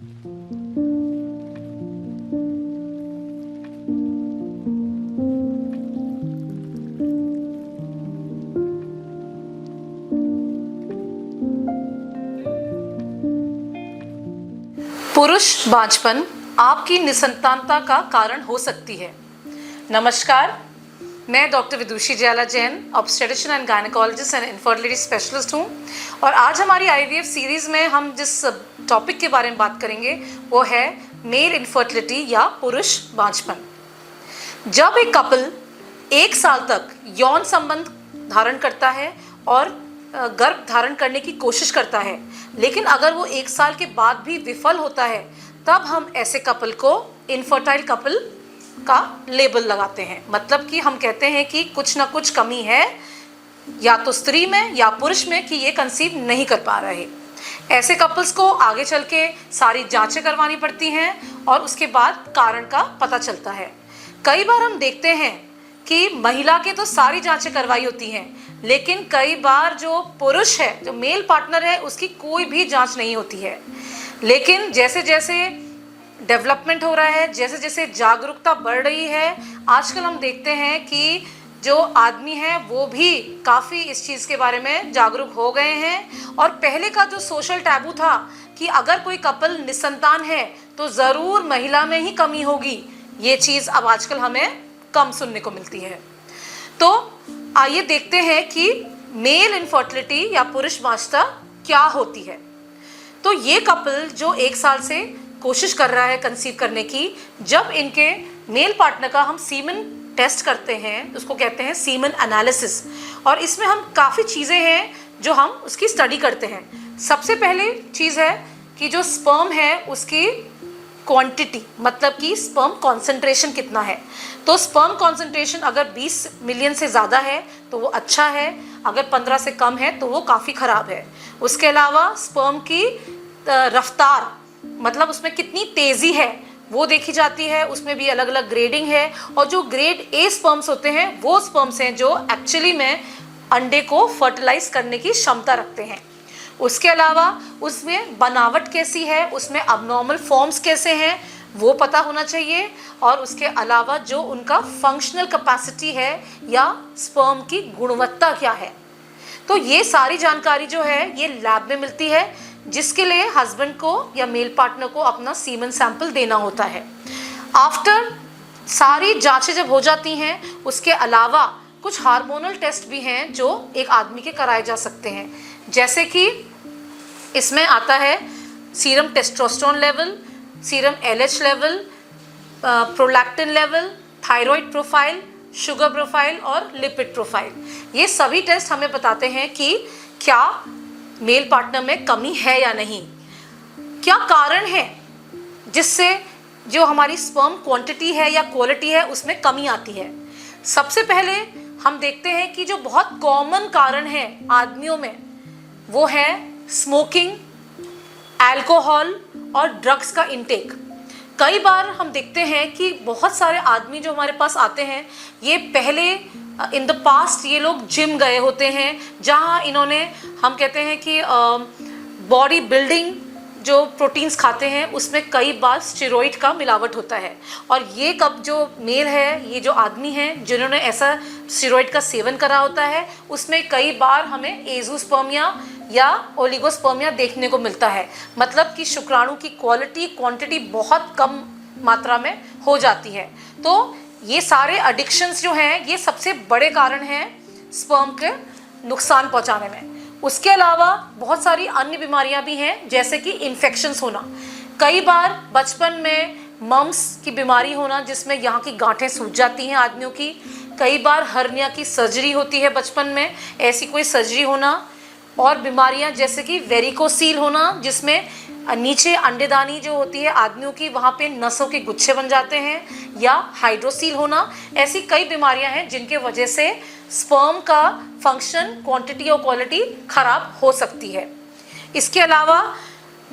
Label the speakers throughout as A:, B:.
A: पुरुष बांझपन आपकी निसंतानता का कारण हो सकती है। नमस्कार, मैं doctor Vidushi Jayala Jain, obstetrician and gynaecologist and infertility specialist हूँ। और आज हमारी आईवीएफ सीरीज़ में हम जिस टॉपिक के बारे में बात करेंगे वो है मेल इनफर्टिलिटी या पुरुष बांझपन। जब एक कपल 1 साल तक यौन संबंध धारण करता है और गर्भ धारण करने की कोशिश करता है, लेकिन अगर वो 1 साल के बाद भी विफल होता है, तब हम ऐसे कपल को इनफर्टाइल कपल का लेबल लगाते हैं। मतलब कि हम कहते हैं कि कुछ ना कुछ कमी है या तो स्त्री में या पुरुष में कि ये कंसीव नहीं कर पा रहे। ऐसे कपल्स को आगे चल के सारी जांचें करवानी पड़ती हैं और उसके बाद कारण का पता चलता है। कई बार हम देखते हैं कि महिला के तो सारी जांचें करवाई होती हैं, लेकिन कई बार जो पुरुष है, जो मेल पार्टनर है, उसकी कोई भी जांच नहीं होती है। लेकिन जैसे जैसे डेवलपमेंट हो रहा है, जैसे जैसे जागरूकता बढ़ रही है, आजकल हम देखते हैं कि जो आदमी है वो भी काफ़ी इस चीज़ के बारे में जागरूक हो गए हैं। और पहले का जो सोशल टैबू था कि अगर कोई कपल निसंतान है तो ज़रूर महिला में ही कमी होगी, ये चीज़ अब आजकल हमें कम सुनने को मिलती है। तो आइए देखते हैं कि मेल इनफर्टिलिटी या पुरुष बांझता क्या होती है। तो ये कपल जो 1 साल से कोशिश कर रहा है कंसीव करने की, जब इनके मेल पार्टनर का हम सीमन टेस्ट करते हैं, उसको कहते हैं सीमन एनालिसिस, और इसमें हम काफ़ी चीज़ें हैं जो हम उसकी स्टडी करते हैं। सबसे पहले चीज़ है कि जो स्पर्म है उसकी क्वांटिटी, मतलब कि स्पर्म कॉन्सेंट्रेशन कितना है। तो स्पर्म कॉन्सेंट्रेशन अगर 20 मिलियन से ज़्यादा है तो वो अच्छा है, अगर 15 से कम है तो वो काफ़ी ख़राब है। उसके अलावा स्पर्म की रफ्तार, मतलब उसमें कितनी तेज़ी है, वो देखी जाती है। उसमें भी अलग अलग ग्रेडिंग है, और जो ग्रेड ए स्पर्म्स होते हैं वो स्पर्म्स हैं जो एक्चुअली में अंडे को फर्टिलाइज करने की क्षमता रखते हैं। उसके अलावा उसमें बनावट कैसी है, उसमें अबनॉर्मल फॉर्म्स कैसे हैं, वो पता होना चाहिए। और उसके अलावा जो उनका फंक्शनल कैपेसिटी है या स्पर्म की गुणवत्ता क्या है, तो ये सारी जानकारी जो है ये लैब में मिलती है, जिसके लिए हस्बैंड को या मेल पार्टनर को अपना सीमन सैंपल देना होता है। आफ्टर सारी जांचें जब हो जाती हैं, उसके अलावा कुछ हार्मोनल टेस्ट भी हैं जो एक आदमी के कराए जा सकते हैं। जैसे कि इसमें आता है serum testosterone level, serum LH level, prolactin level, thyroid profile, sugar profile और लिपिड प्रोफाइल। ये सभी टेस्ट हमें बताते हैं कि क्या मेल पार्टनर में कमी है या नहीं, क्या कारण है जिससे जो हमारी स्पर्म क्वांटिटी है या क्वालिटी है उसमें कमी आती है। सबसे पहले हम देखते हैं कि जो बहुत कॉमन कारण है आदमियों में वो है स्मोकिंग, अल्कोहल और ड्रग्स का इंटेक। कई बार हम देखते हैं कि बहुत सारे आदमी जो हमारे पास आते हैं, ये पहले इन द पास्ट ये लोग जिम गए होते हैं, जहाँ इन्होंने, हम कहते हैं कि बॉडी बिल्डिंग जो प्रोटीन्स खाते हैं उसमें कई बार स्टेरॉइड का मिलावट होता है। और ये कब जो मेल है, ये जो आदमी हैं जिन्होंने ऐसा स्टेरॉइड का सेवन करा होता है, उसमें कई बार हमें एज़ोस्पर्मिया या ओलिगोस्पर्मिया देखने को मिलता है। मतलब कि शुक्राणु की क्वांटिटी बहुत कम मात्रा में हो जाती है। तो ये सारे एडिक्शंस जो हैं ये सबसे बड़े कारण हैं स्पर्म के नुकसान पहुंचाने में। उसके अलावा बहुत सारी अन्य बीमारियां भी हैं, जैसे कि इन्फेक्शंस होना। कई बार बचपन में मम्स की बीमारी होना, जिसमें यहाँ की गांठें सूज जाती हैं आदमियों की। कई बार हर्निया की सर्जरी होती है बचपन में, ऐसी कोई सर्जरी होना। और बीमारियां जैसे कि वेरिकोसील होना, जिसमें नीचे अंडेदानी जो होती है आदमियों की, वहाँ पे नसों के गुच्छे बन जाते हैं, या हाइड्रोसील होना। ऐसी कई बीमारियां हैं जिनके वजह से स्पर्म का फंक्शन, क्वांटिटी और क्वालिटी खराब हो सकती है। इसके अलावा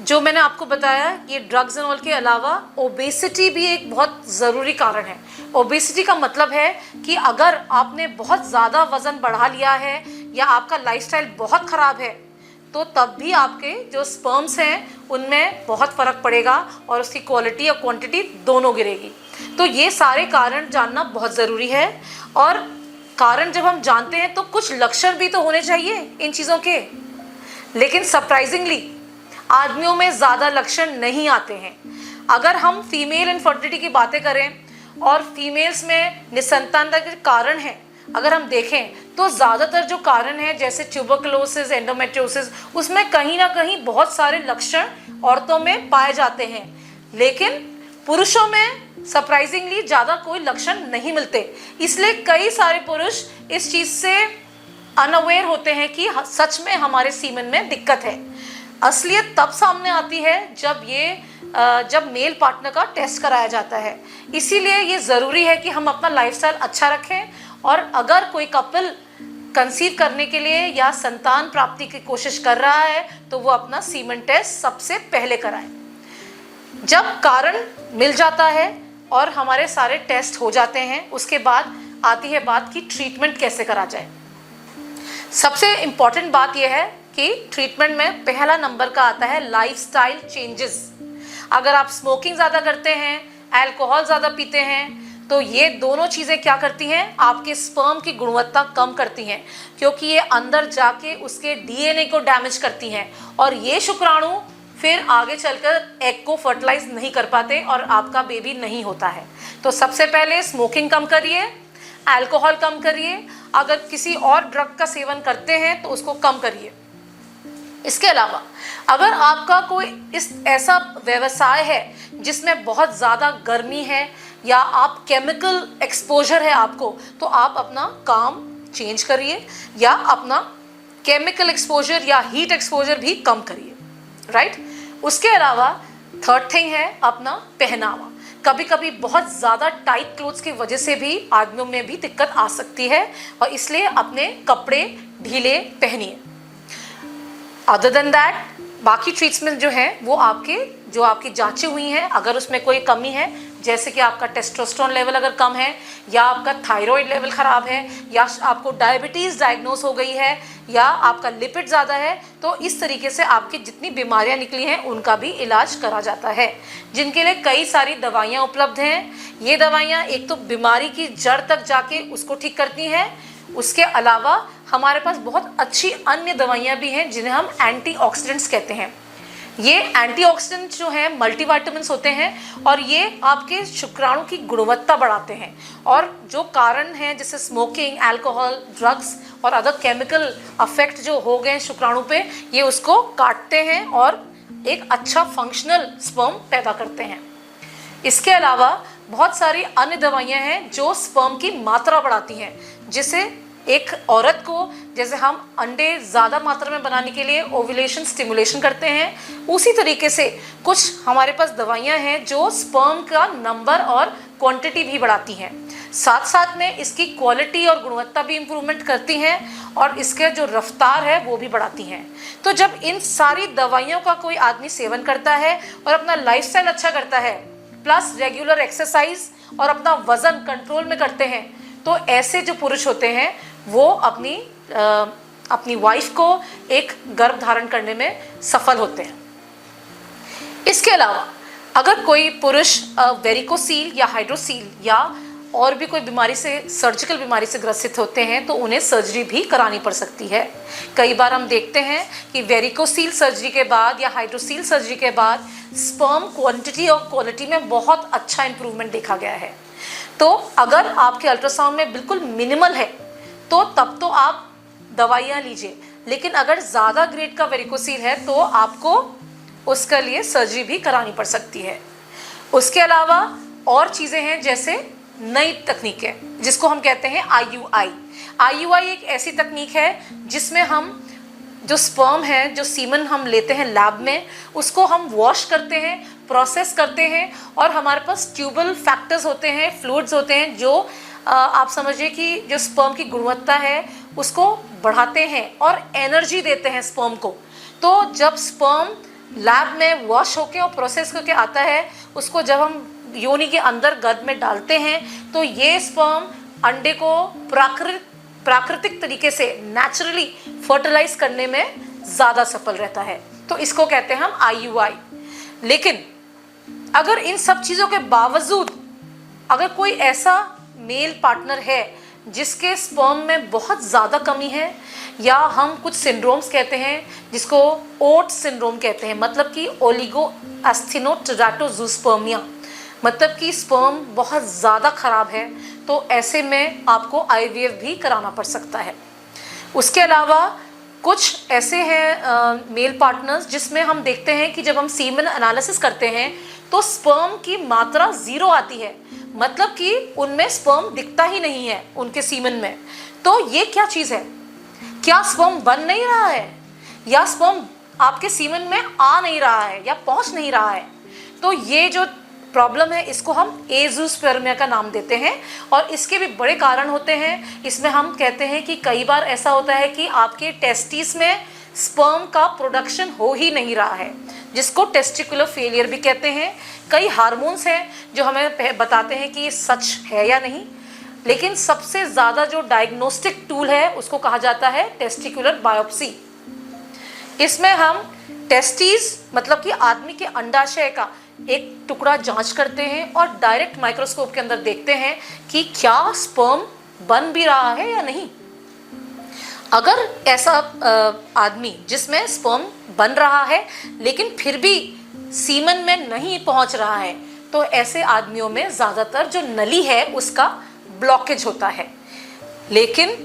A: जो मैंने आपको बताया, ये ड्रग्स एंड ऑल के अलावा ओबेसिटी भी एक बहुत ज़रूरी कारण है। ओबेसिटी का मतलब है कि अगर आपने बहुत ज़्यादा वज़न बढ़ा लिया है या आपका लाइफस्टाइल बहुत ख़राब है, तो तब भी आपके जो स्पर्म्स हैं उनमें बहुत फ़र्क पड़ेगा और उसकी क्वालिटी और क्वांटिटी दोनों गिरेगी। तो ये सारे कारण जानना बहुत ज़रूरी है। और कारण जब हम जानते हैं तो कुछ लक्षण भी तो होने चाहिए इन चीज़ों के, लेकिन सरप्राइजिंगली आदमियों में ज़्यादा लक्षण नहीं आते हैं। अगर हम फीमेल इनफर्टिलिटी की बातें करें और फीमेल्स में निसंतानता के कारण हैं, अगर हम देखें तो ज़्यादातर जो कारण है जैसे ट्यूबरकुलोसिस, एंडोमेट्रियोसिस, उसमें कहीं ना कहीं बहुत सारे लक्षण औरतों में पाए जाते हैं, लेकिन पुरुषों में सरप्राइजिंगली ज़्यादा कोई लक्षण नहीं मिलते। इसलिए कई सारे पुरुष इस चीज़ से अनअवेयर होते हैं कि सच में हमारे सीमन में दिक्कत है। असलियत तब सामने आती है जब मेल पार्टनर का टेस्ट कराया जाता है। इसीलिए ये ज़रूरी है कि हम अपना लाइफस्टाइल अच्छा रखें, और अगर कोई कपल कंसीव करने के लिए या संतान प्राप्ति की कोशिश कर रहा है तो वो अपना सीमन टेस्ट सबसे पहले कराए। जब कारण मिल जाता है और हमारे सारे टेस्ट हो जाते हैं, उसके बाद आती है बात कि ट्रीटमेंट कैसे करा जाए। सबसे इम्पॉर्टेंट बात यह है कि ट्रीटमेंट में पहला नंबर का आता है लाइफस्टाइल चेंजेस। अगर आप स्मोकिंग ज़्यादा करते हैं, अल्कोहल ज़्यादा पीते हैं, तो ये दोनों चीज़ें क्या करती हैं, आपके स्पर्म की गुणवत्ता कम करती हैं, क्योंकि ये अंदर जाके उसके डीएनए को डैमेज करती हैं और ये शुक्राणु फिर आगे चलकर एग को फर्टिलाइज नहीं कर पाते और आपका बेबी नहीं होता है। तो सबसे पहले स्मोकिंग कम करिए, अल्कोहल कम करिए, अगर किसी और ड्रग का सेवन करते हैं तो उसको कम करिए। इसके अलावा अगर आपका कोई ऐसा व्यवसाय है जिसमें बहुत ज़्यादा गर्मी है या आप केमिकल एक्सपोजर है आपको, तो आप अपना काम चेंज करिए या अपना केमिकल एक्सपोजर या हीट एक्सपोजर भी कम करिए, राइट। उसके अलावा थर्ड थिंग है अपना पहनावा। कभी कभी बहुत ज़्यादा टाइट क्लोथ्स की वजह से भी आदमियों में भी दिक्कत आ सकती है, और इसलिए अपने कपड़े ढीले पहनिए। अदर देन दैट बाकी ट्रीटमेंट जो है वो आपकी जांचें हुई हैं, अगर उसमें कोई कमी है, जैसे कि आपका टेस्टोस्टेरोन लेवल अगर कम है, या आपका थायराइड लेवल ख़राब है, या आपको डायबिटीज़ डायग्नोस हो गई है, या आपका लिपिड ज़्यादा है, तो इस तरीके से आपकी जितनी बीमारियां निकली हैं उनका भी इलाज करा जाता है, जिनके लिए कई सारी दवाइयाँ उपलब्ध हैं। ये दवाइयाँ एक तो बीमारी की जड़ तक जाके उसको ठीक करती हैं, उसके अलावा हमारे पास बहुत अच्छी अन्य दवाइयाँ भी हैं जिन्हें हम एंटीऑक्सीडेंट्स कहते हैं। ये एंटीऑक्सीडेंट जो हैं मल्टीविटामिन्स होते हैं और ये आपके शुक्राणु की गुणवत्ता बढ़ाते हैं, और जो कारण हैं जैसे स्मोकिंग, अल्कोहल, ड्रग्स और अदर केमिकल अफेक्ट जो हो गए शुक्राणु पे, ये उसको काटते हैं और एक अच्छा फंक्शनल स्पर्म पैदा करते हैं। इसके अलावा बहुत सारी अन्य दवाइयाँ हैं जो स्पर्म की मात्रा बढ़ाती हैं, जिसे एक औरत को, जैसे हम अंडे ज़्यादा मात्रा में बनाने के लिए ओव्यूलेशन स्टिमुलेशन करते हैं, उसी तरीके से कुछ हमारे पास दवाइयाँ हैं जो स्पर्म का नंबर और क्वांटिटी भी बढ़ाती हैं, साथ साथ में इसकी क्वालिटी और गुणवत्ता भी इम्प्रूवमेंट करती हैं, और इसके जो रफ्तार है वो भी बढ़ाती हैं। तो जब इन सारी दवाइयों का कोई आदमी सेवन करता है और अपना लाइफस्टाइल अच्छा करता है, प्लस रेगुलर एक्सरसाइज और अपना वज़न कंट्रोल में करते हैं, तो ऐसे जो पुरुष होते हैं वो अपनी वाइफ को एक गर्भ धारण करने में सफल होते हैं। इसके अलावा अगर कोई पुरुष वेरिकोसील या हाइड्रोसील या और भी कोई बीमारी से, सर्जिकल बीमारी से ग्रसित होते हैं, तो उन्हें सर्जरी भी करानी पड़ सकती है। कई बार हम देखते हैं कि वेरिकोसील सर्जरी के बाद या हाइड्रोसील सर्जरी के बाद स्पर्म क्वांटिटी और क्वालिटी में बहुत अच्छा इंप्रूवमेंट देखा गया है। तो अगर आपके अल्ट्रासाउंड में बिल्कुल मिनिमल है तो तब तो आप दवाइयाँ लीजिए, लेकिन अगर ज़्यादा ग्रेड का वेरिकोसील है तो आपको उसके लिए सर्जरी भी करानी पड़ सकती है। उसके अलावा और चीज़ें हैं जैसे नई तकनीकें जिसको हम कहते हैं IUI। IUI एक ऐसी तकनीक है जिसमें हम जो स्पर्म है, जो सीमन हम लेते हैं लैब में, उसको हम वॉश करते हैं, प्रोसेस करते हैं, और हमारे पास ट्यूबल फैक्टर्स होते हैं, फ्लूइड्स होते हैं जो आप समझिए कि जो स्पर्म की गुणवत्ता है उसको बढ़ाते हैं और एनर्जी देते हैं स्पर्म को। तो जब स्पर्म लैब में वॉश होके और प्रोसेस होके आता है, उसको जब हम योनि के अंदर गर्भ में डालते हैं, तो ये स्पर्म अंडे को प्राकृतिक तरीके से नेचुरली फर्टिलाइज करने में ज़्यादा सफल रहता है। तो इसको कहते हैं हम IUI। लेकिन अगर इन सब चीज़ों के बावजूद अगर कोई ऐसा मेल पार्टनर है जिसके स्पर्म में बहुत ज़्यादा कमी है, या हम कुछ सिंड्रोम्स कहते हैं जिसको ओट सिंड्रोम कहते हैं, मतलब कि ओलिगोएस्थेनोटेराटोजूस्पर्मिया, मतलब कि स्पर्म बहुत ज़्यादा ख़राब है, तो ऐसे में आपको IVF भी कराना पड़ सकता है। उसके अलावा कुछ ऐसे हैं मेल पार्टनर्स जिसमें हम देखते हैं कि जब हम सीमन एनालिसिस करते हैं तो स्पर्म की मात्रा 0 आती है, मतलब कि उनमें स्पर्म दिखता ही नहीं है उनके सीमन में। तो ये क्या चीज़ है? क्या स्पर्म बन नहीं रहा है, या स्पर्म आपके सीमन में आ नहीं रहा है, या पहुंच नहीं रहा है? तो ये जो प्रॉब्लम है इसको हम एज़ोस्पर्मिया का नाम देते हैं, और इसके भी बड़े कारण होते हैं। इसमें हम कहते हैं कि कई बार ऐसा होता है कि आपके टेस्टिस में स्पर्म का प्रोडक्शन हो ही नहीं रहा है, जिसको टेस्टिकुलर फेलियर भी कहते हैं। कई हार्मोन्स हैं जो हमें बताते हैं कि ये सच है या नहीं, लेकिन सबसे ज़्यादा जो डायग्नोस्टिक टूल है उसको कहा जाता है टेस्टिकुलर बायोप्सी। इसमें हम टेस्टिस मतलब कि आदमी के अंडाशय का एक टुकड़ा जांच करते हैं और डायरेक्ट माइक्रोस्कोप के अंदर देखते हैं कि क्या स्पर्म बन भी रहा है या नहीं। अगर ऐसा आदमी जिसमें स्पर्म बन रहा है लेकिन फिर भी सीमन में नहीं पहुंच रहा है, तो ऐसे आदमियों में ज़्यादातर जो नली है उसका ब्लॉकेज होता है। लेकिन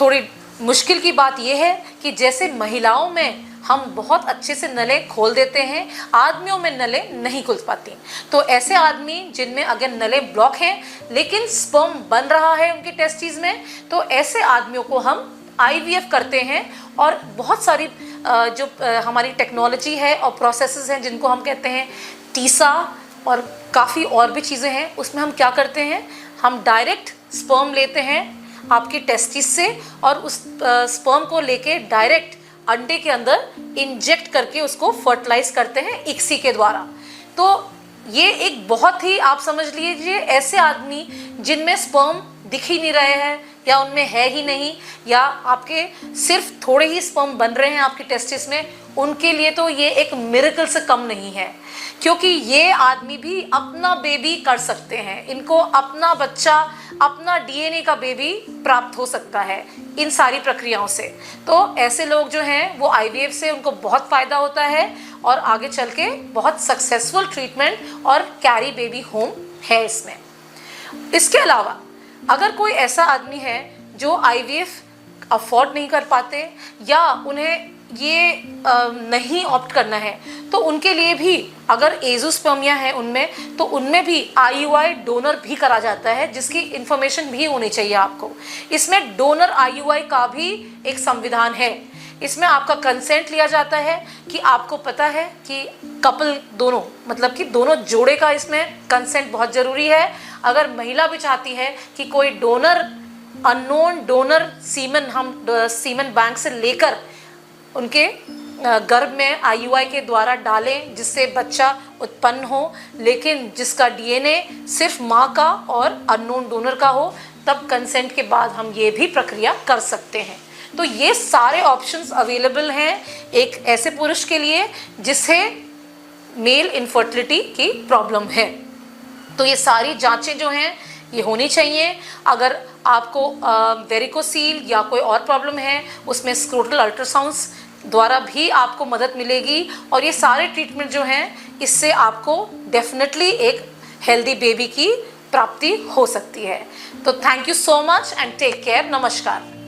A: थोड़ी मुश्किल की बात यह है कि जैसे महिलाओं में हम बहुत अच्छे से नलें खोल देते हैं, आदमियों में नलें नहीं खुल पाती। तो ऐसे आदमी जिनमें अगर नलें ब्लॉक हैं लेकिन स्पर्म बन रहा है उनके टेस्टिस में, तो ऐसे आदमियों को हम IVF करते हैं। और बहुत सारी जो हमारी टेक्नोलॉजी है और प्रोसेसेस हैं जिनको हम कहते हैं टीसा और काफ़ी और भी चीज़ें हैं, उसमें हम क्या करते हैं, हम डायरेक्ट स्पर्म लेते हैं आपके टेस्टिस से और उस स्पर्म को लेके डायरेक्ट अंडे के अंदर इंजेक्ट करके उसको फर्टिलाइज करते हैं ICSI के द्वारा। तो ये एक बहुत ही, आप समझ लीजिए, ऐसे आदमी जिनमें स्पर्म दिख ही नहीं रहे हैं या उनमें है ही नहीं, या आपके सिर्फ थोड़े ही स्पर्म बन रहे हैं आपके टेस्टिस में, उनके लिए तो ये एक मिरेकल से कम नहीं है, क्योंकि ये आदमी भी अपना बेबी कर सकते हैं। इनको अपना बच्चा, अपना DNA का बेबी प्राप्त हो सकता है इन सारी प्रक्रियाओं से। तो ऐसे लोग जो हैं वो IVF से उनको बहुत फ़ायदा होता है और आगे चल के बहुत सक्सेसफुल ट्रीटमेंट और कैरी बेबी होम है इसमें। इसके अलावा अगर कोई ऐसा आदमी है जो IVF अफोर्ड नहीं कर पाते या उन्हें ये नहीं ऑप्ट करना है, तो उनके लिए भी अगर एज़ोस्पर्मिया है उनमें, तो उनमें भी IUI डोनर भी करा जाता है, जिसकी इन्फॉर्मेशन भी होनी चाहिए आपको। इसमें डोनर IUI का भी एक संविधान है। इसमें आपका कंसेंट लिया जाता है कि आपको पता है कि कपल दोनों, मतलब कि दोनों जोड़े का इसमें कंसेंट बहुत ज़रूरी है। अगर महिला भी चाहती है कि कोई डोनर, अननोन डोनर सीमन हम सीमन बैंक से लेकर उनके गर्भ में IUI के द्वारा डालें जिससे बच्चा उत्पन्न हो, लेकिन जिसका DNA सिर्फ माँ का और अननोन डोनर का हो, तब कंसेंट के बाद हम ये भी प्रक्रिया कर सकते हैं। तो ये सारे ऑप्शंस अवेलेबल हैं एक ऐसे पुरुष के लिए जिसे मेल इनफर्टिलिटी की प्रॉब्लम है। तो ये सारी जांचें जो हैं ये होनी चाहिए। अगर आपको वेरिकोसील या कोई और प्रॉब्लम है, उसमें स्क्रोटल अल्ट्रासाउंड्स द्वारा भी आपको मदद मिलेगी, और ये सारे ट्रीटमेंट जो हैं इससे आपको डेफिनेटली एक हेल्दी बेबी की प्राप्ति हो सकती है। तो thank you so much and take care. नमस्कार।